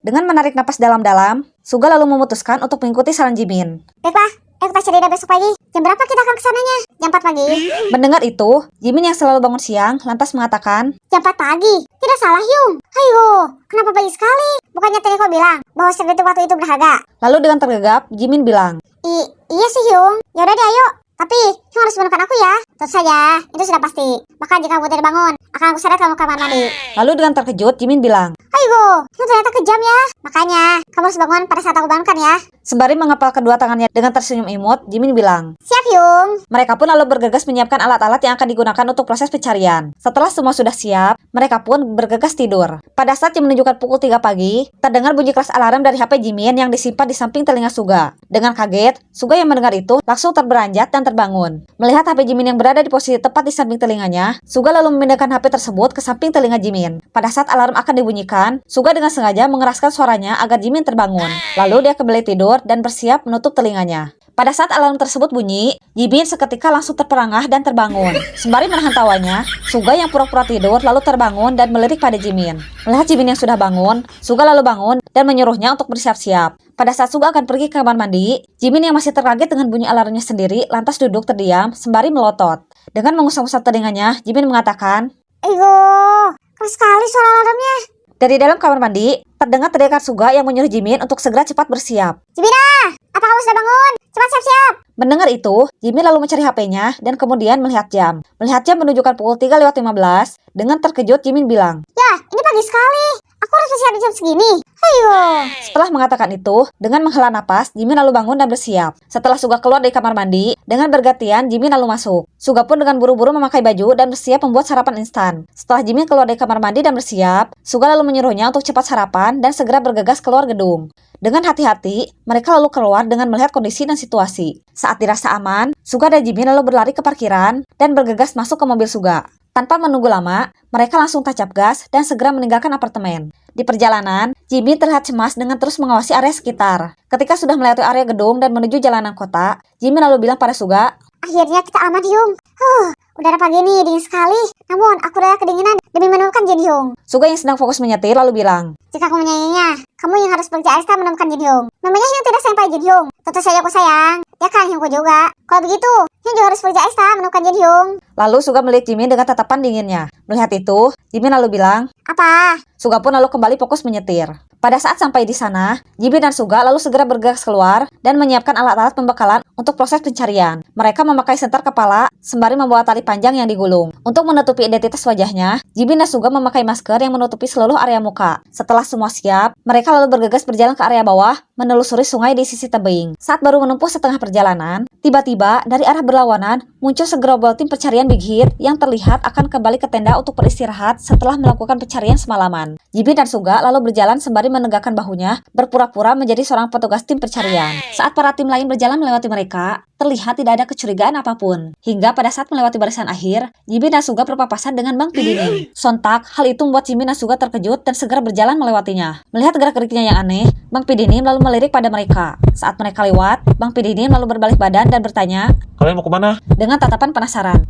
Dengan menarik napas dalam-dalam, Suga lalu memutuskan untuk mengikuti saran Jimin. Baiklah, kita cari dah besok pagi. Jam berapa kita akan kesananya? Jam 4 pagi. Mendengar itu, Jimin yang selalu bangun siang lantas mengatakan, Jam 4 pagi? Tidak salah, Hyung. Ayo, kenapa pagi sekali? Bukannya tadi kau bilang bahwa sedetik waktu itu berharga? Lalu dengan tergagap, Jimin bilang, Iya sih, Hyung. Yaudah deh, ayo. Tapi, Hyung harus menemukan aku ya. Tentu saja, itu sudah pasti. Bahkan jika kamu tidak bangun, akan aku seret kamu ke kamar mandi. Lalu dengan terkejut, Jimin bilang, Ayo, Hyung ternyata kejam ya. Makanya, kamu harus bangun pada saat aku bangunkan ya. Sembari mengepal kedua tangannya dengan tersenyum imut, Jimin bilang, Siap, Hyung. mereka pun lalu bergegas menyiapkan alat-alat yang akan digunakan untuk proses pencarian. Setelah semua sudah siap, mereka pun bergegas tidur. Pada saat yang menunjukkan pukul 3 pagi, terdengar bunyi keras alarm dari HP Jimin yang disimpan di samping telinga Suga. Dengan kaget, Suga yang mendengar itu langsung terberanjat dan terbangun. Melihat HP Jimin yang berada di posisi tepat di samping telinganya, Suga lalu memindahkan HP tersebut ke samping telinga Jimin. Pada saat alarm akan dibunyikan, Suga dengan sengaja mengeraskan suaranya agar Jimin terbangun. Lalu dia kembali tidur dan bersiap menutup telinganya. Pada saat alarm tersebut bunyi, Jimin seketika langsung terperangah dan terbangun. Sembari menahan tawanya, Suga yang pura-pura tidur lalu terbangun dan melirik pada Jimin. Melihat Jimin yang sudah bangun, Suga lalu bangun dan menyuruhnya untuk bersiap-siap. Pada saat Suga akan pergi ke kamar mandi, Jimin yang masih terkaget dengan bunyi alarmnya sendiri lantas duduk terdiam sembari melotot. Dengan mengusap-usap telinganya, Jimin mengatakan, Ayo, keras sekali suara alarmnya. dari dalam kamar mandi, terdengar teriakan Suga yang menyuruh Jimin untuk segera cepat bersiap. Jimina, apa kamu sudah bangun? Cepat siap-siap. Mendengar itu, Jimin lalu mencari HP-nya dan kemudian melihat jam. Melihat jam menunjukkan pukul 3:15, dengan terkejut Jimin bilang, Ya, ini pagi sekali. Aku harus bersiap di jam segini. Ayo. Setelah mengatakan itu, dengan menghela napas, Jimin lalu bangun dan bersiap. Setelah Suga keluar dari kamar mandi, dengan bergantian Jimin lalu masuk. Suga pun dengan buru-buru memakai baju dan bersiap membuat sarapan instan. Setelah Jimin keluar dari kamar mandi dan bersiap, Suga lalu menyuruhnya untuk cepat sarapan dan segera bergegas keluar gedung. Dengan hati-hati, mereka lalu keluar dengan melihat kondisi dan situasi. Saat dirasa aman, Suga dan Jimin lalu berlari ke parkiran dan bergegas masuk ke mobil Suga. Tanpa menunggu lama, mereka langsung tancap gas dan segera meninggalkan apartemen. Di perjalanan, Jimin terlihat cemas dengan terus mengawasi area sekitar. Ketika sudah melewati area gedung dan menuju jalanan kota, Jimin lalu bilang pada Suga, Akhirnya kita aman, Hyung. Udara pagi ini dingin sekali. Namun, aku rela kedinginan demi menemukan Jin Hyung. Suga yang sedang fokus menyetir lalu bilang, Jika aku menyayanginya, kamu yang harus bekerja ekstra menemukan Jin Hyung. Memangnya Hyung tidak sayang pada Jin Hyung? Tentu saja aku sayang. Ya kan, Hyungku juga. Kalau begitu, Hyung juga harus bekerja ekstra menemukan Jin Hyung. Lalu Suga melihat Jimin dengan tatapan dinginnya. Melihat itu, Jimin lalu bilang, Apa? Suga pun lalu kembali fokus menyetir. Pada saat sampai di sana, Jimin dan Suga lalu segera bergegas keluar dan menyiapkan alat-alat pembekalan untuk proses pencarian. Mereka memakai senter kepala sembari membawa tali panjang yang digulung. Untuk menutupi identitas wajahnya, Jimin dan Suga memakai masker yang menutupi seluruh area muka. Setelah semua siap, mereka lalu bergegas berjalan ke area bawah, menelusuri sungai di sisi tebing. Saat baru menempuh setengah perjalanan, tiba-tiba dari arah berlawanan muncul segerombol tim pencarian Big Hit yang terlihat akan kembali ke tenda untuk beristirahat setelah melakukan pencarian semalaman. Jimin dan Suga lalu berjalan sembari menegakkan bahunya, berpura-pura menjadi seorang petugas tim pencarian. Saat para tim lain berjalan melewati mereka, terlihat tidak ada kecurigaan apapun. Hingga pada saat melewati barisan akhir, Jimin dan Suga berpapasan dengan Bang Pidinin. Sontak, hal itu membuat Jimin dan Suga terkejut dan segera berjalan melewatinya. Melihat gerak-geriknya yang aneh, Bang Pidinin lalu melirik pada mereka. Saat mereka lewat, Bang Pidinin lalu berbalik badan dan bertanya, Kalian mau kemana? dengan tatapan penasaran.